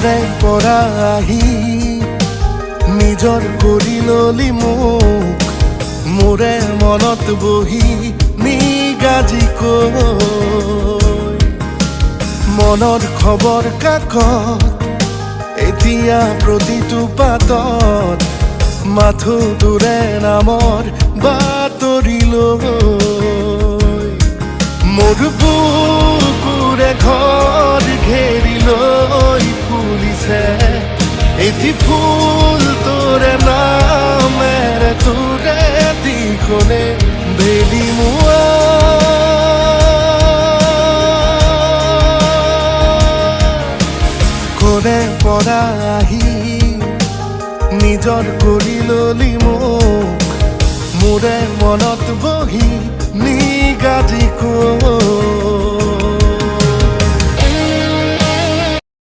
কৰে পৰা আহি নিজৰ কৰি ললি মোক মোৰে মনত বহি নিগাজি কৈ মনৰ খবৰ কাকত এতিয়া প্ৰতিটো পাতত মাথো তোৰে নামৰ বাতৰি লৈ মোৰ বুকুৰে ঘৰ ঘেৰি লৈ ফুলিছে এটি ফুল তোৰে নামেৰে তোৰে দিশলে বেলি মুৱা কৰে পৰা আহি নিজৰ কৰি ললি মোক মোৰে মনত বহি নিগাজি কৈ